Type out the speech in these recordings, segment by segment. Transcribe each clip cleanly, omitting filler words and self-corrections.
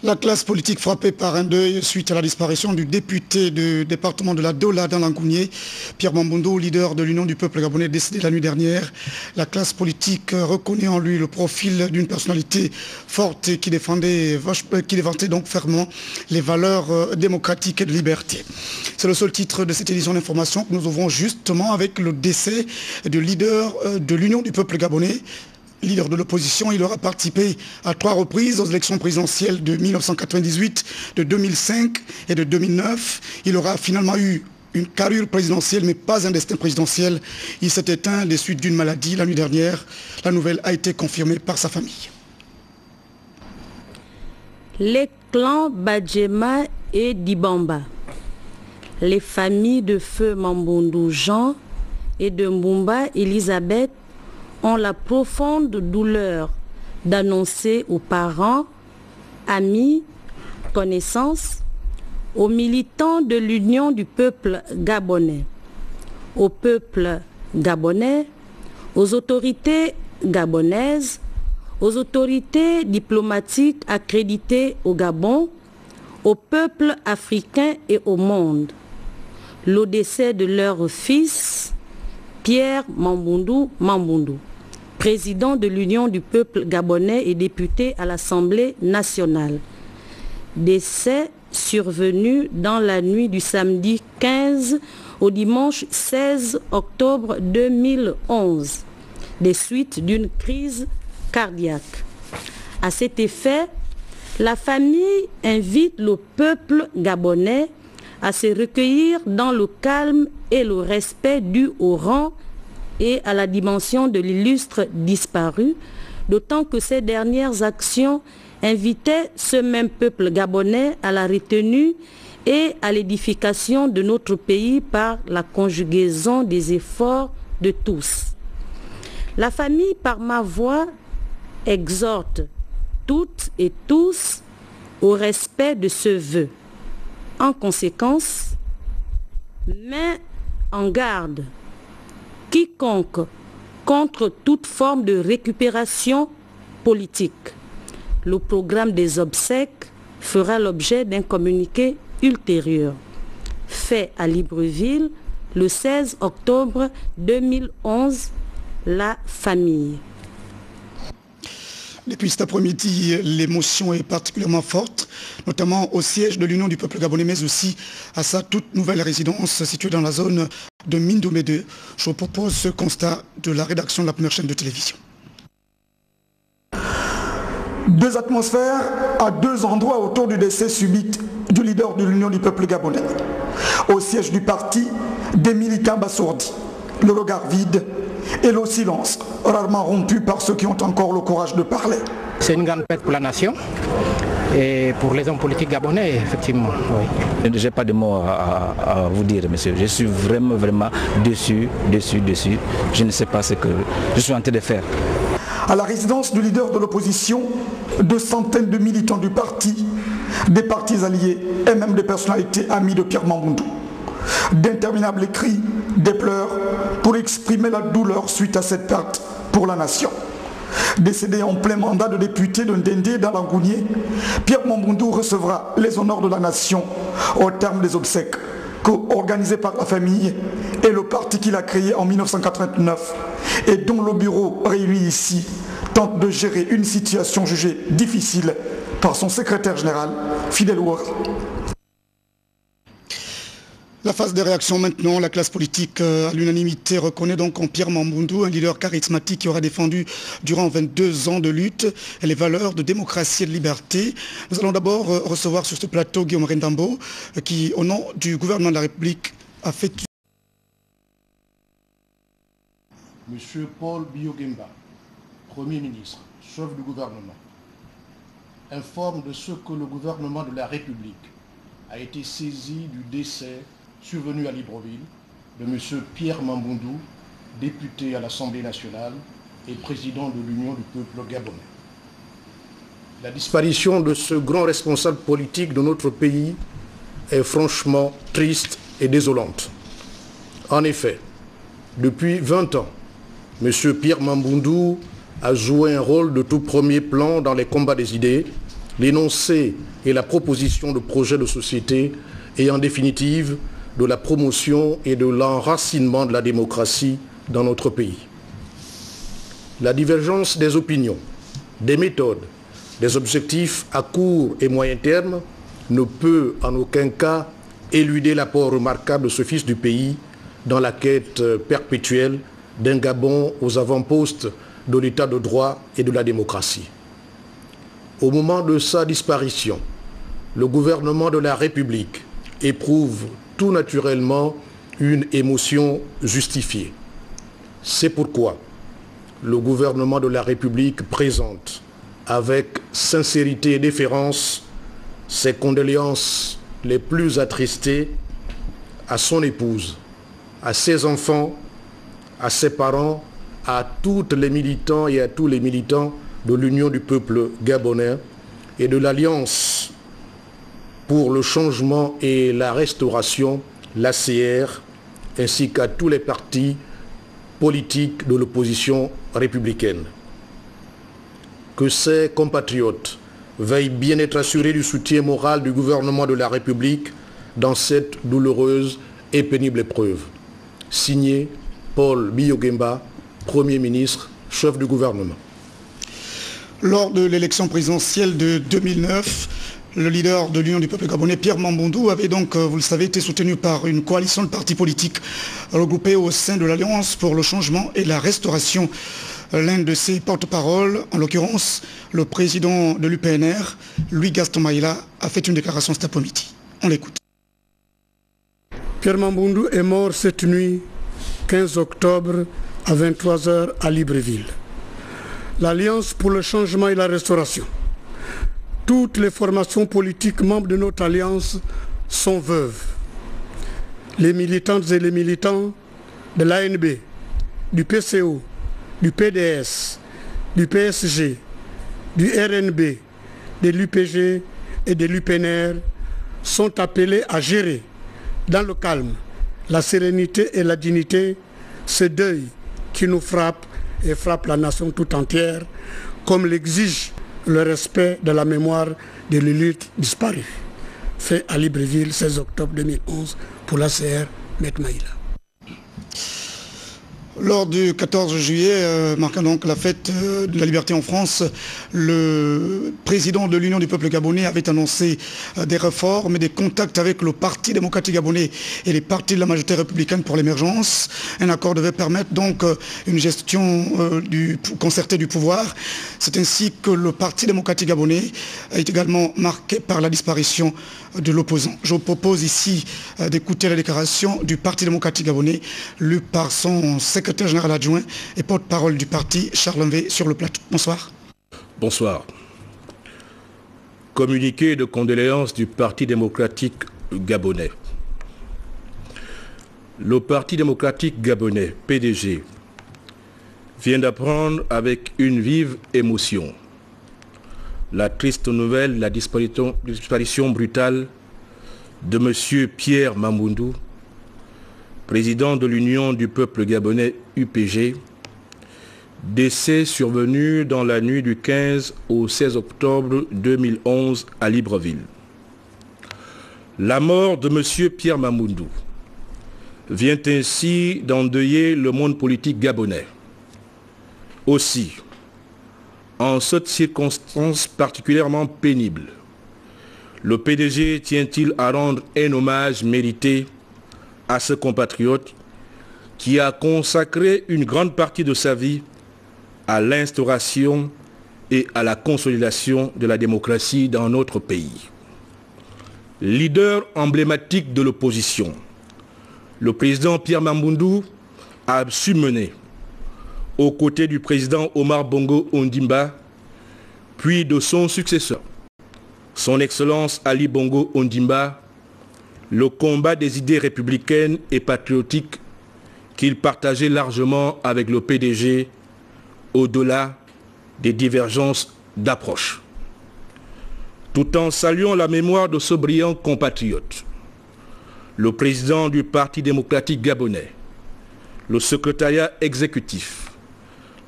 La classe politique frappée par un deuil suite à la disparition du député du département de la Dola dans l'Angounié, Pierre Mamboundou, leader de l'Union du peuple gabonais, décédé la nuit dernière. La classe politique reconnaît en lui le profil d'une personnalité forte qui défendait donc fermement les valeurs démocratiques et de liberté. C'est le seul titre de cette édition d'information que nous ouvrons justement avec le décès du leader de l'Union du peuple gabonais. Leader de l'opposition, il aura participé à 3 reprises aux élections présidentielles de 1998, de 2005 et de 2009. Il aura finalement eu une carrure présidentielle, mais pas un destin présidentiel. Il s'est éteint des suites d'une maladie la nuit dernière. La nouvelle a été confirmée par sa famille. Les clans Badjema et Dibamba, les familles de Feu Mamboundou Jean et de Mbumba Elisabeth ont la profonde douleur d'annoncer aux parents, amis, connaissances, aux militants de l'Union du peuple gabonais, au peuple gabonais, aux autorités gabonaises, aux autorités diplomatiques accréditées au Gabon, au peuple africain et au monde, le décès de leur fils, Pierre Mamboundou Mamboundou, président de l'Union du peuple gabonais et député à l'Assemblée nationale. Décès survenu dans la nuit du samedi 15 au dimanche 16 octobre 2011, des suites d'une crise cardiaque. À cet effet, la famille invite le peuple gabonais à se recueillir dans le calme et le respect dû au rang et à la dimension de l'illustre disparu, d'autant que ces dernières actions invitaient ce même peuple gabonais à la retenue et à l'édification de notre pays par la conjugaison des efforts de tous. La famille, par ma voix, exhorte toutes et tous au respect de ce vœu. En conséquence, met en garde quiconque contre toute forme de récupération politique. Le programme des obsèques fera l'objet d'un communiqué ultérieur. Fait à Libreville le 16 octobre 2011, la famille. Depuis cet après-midi, l'émotion est particulièrement forte, notamment au siège de l'Union du peuple gabonais, mais aussi à sa toute nouvelle résidence située dans la zone de Mindoumé 2. Je vous propose ce constat de la rédaction de la première chaîne de télévision. 2 atmosphères à 2 endroits autour du décès subit du leader de l'Union du peuple gabonais. Au siège du parti, des militants bassourdis, le regard vide et le silence, rarement rompu par ceux qui ont encore le courage de parler. C'est une grande perte pour la nation et pour les hommes politiques gabonais, effectivement. Oui. Je n'ai pas de mots à vous dire, monsieur. Je suis vraiment déçu. Je ne sais pas ce que je suis en train de faire. À la résidence du leader de l'opposition, 2 centaines de militants du parti, des partis alliés et même des personnalités amies de Pierre Mamboundou. D'interminables cris, des pleurs pour exprimer la douleur suite à cette perte pour la nation. Décédé en plein mandat de député de Ndendé dans l'Angounié, Pierre Mamboundou recevra les honneurs de la nation au terme des obsèques organisées par la famille et le parti qu'il a créé en 1989 et dont le bureau réuni ici tente de gérer une situation jugée difficile par son secrétaire général, Fidel Ouari. La phase de réaction maintenant, la classe politique à l'unanimité reconnaît donc en Pierre Mamboundou un leader charismatique qui aura défendu durant 22 ans de lutte les valeurs de démocratie et de liberté. Nous allons d'abord recevoir sur ce plateau Guillaume Rendambo qui, au nom du gouvernement de la République, a fait... Monsieur Paul Biyogemba, Premier ministre, chef du gouvernement, informe de ce que le gouvernement de la République a été saisi du décès survenu à Libreville de M. Pierre Mamboundou, député à l'Assemblée nationale et président de l'Union du peuple gabonais. La disparition de ce grand responsable politique de notre pays est franchement triste et désolante. En effet, depuis 20 ans, M. Pierre Mamboundou a joué un rôle de tout premier plan dans les combats des idées, l'énoncé et la proposition de projet de société et en définitive de la promotion et de l'enracinement de la démocratie dans notre pays. La divergence des opinions, des méthodes, des objectifs à court et moyen terme ne peut en aucun cas éluder l'apport remarquable de ce fils du pays dans la quête perpétuelle d'un Gabon aux avant-postes de l'état de droit et de la démocratie. Au moment de sa disparition, le gouvernement de la République éprouve tout naturellement une émotion justifiée. C'est pourquoi le gouvernement de la République présente avec sincérité et déférence ses condoléances les plus attristées à son épouse, à ses enfants, à ses parents, à toutes les militants et à tous les militants de l'Union du peuple gabonais et de l'Alliance pour le changement et la restauration, l'ACR, ainsi qu'à tous les partis politiques de l'opposition républicaine. Que ses compatriotes veuillent bien être assurés du soutien moral du gouvernement de la République dans cette douloureuse et pénible épreuve. Signé Paul Biyogemba, Premier ministre, chef du gouvernement. Lors de l'élection présidentielle de 2009, le leader de l'Union du peuple gabonais, Pierre Mamboundou, avait donc, vous le savez, été soutenu par une coalition de partis politiques regroupés au sein de l'Alliance pour le changement et la restauration. L'un de ses porte-paroles, en l'occurrence le président de l'UPNR, Louis Gaston Maïla, a fait une déclaration cet après-midi. On l'écoute. Pierre Mamboundou est mort cette nuit, 15 octobre, à 23h à Libreville. L'Alliance pour le changement et la restauration. Toutes les formations politiques membres de notre alliance sont veuves. Les militantes et les militants de l'ANB, du PCO, du PDS, du PSG, du RNB, de l'UPG et de l'UPNR sont appelés à gérer dans le calme, la sérénité et la dignité ce deuil qui nous frappe et frappe la nation tout entière, comme l'exige le respect de la mémoire de l'élite disparue. Fait à Libreville, 16 octobre 2011, pour l'ACR, Maître Maïla. Lors du 14 juillet, marquant donc la fête de la liberté en France, le président de l'Union du peuple gabonais avait annoncé des réformes et des contacts avec le Parti démocratique gabonais et les partis de la majorité républicaine pour l'émergence. Un accord devait permettre donc une gestion concertée du pouvoir. C'est ainsi que le Parti démocratique gabonais est également marqué par la disparition de l'opposant. Je vous propose ici d'écouter la déclaration du Parti démocratique gabonais lue par son secrétaire général adjoint et porte-parole du parti, Charles Mvé, sur le plateau. Bonsoir. Bonsoir. Communiqué de condoléances du Parti démocratique gabonais. Le Parti démocratique gabonais, PDG, vient d'apprendre avec une vive émotion la triste nouvelle, la disparition brutale de M. Pierre Mamboundou, président de l'Union du peuple gabonais UPG, décès survenu dans la nuit du 15 au 16 octobre 2011 à Libreville. La mort de M. Pierre Mamboundou vient ainsi d'endeuiller le monde politique gabonais. Aussi, en cette circonstance particulièrement pénible, le PDG tient-il à rendre un hommage mérité à ce compatriote qui a consacré une grande partie de sa vie à l'instauration et à la consolidation de la démocratie dans notre pays. Leader emblématique de l'opposition, le président Pierre Mamboundou a su mener, aux côtés du président Omar Bongo Ondimba, puis de son successeur, son Excellence Ali Bongo Ondimba, le combat des idées républicaines et patriotiques qu'il partageait largement avec le PDG au-delà des divergences d'approche. Tout en saluant la mémoire de ce brillant compatriote, le président du Parti démocratique gabonais, le secrétariat exécutif,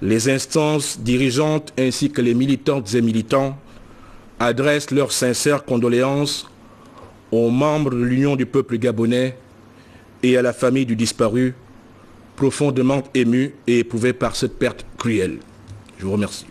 les instances dirigeantes ainsi que les militantes et militants adressent leurs sincères condoléances aux membres de l'Union du peuple gabonais et à la famille du disparu, profondément émus et éprouvés par cette perte cruelle. Je vous remercie.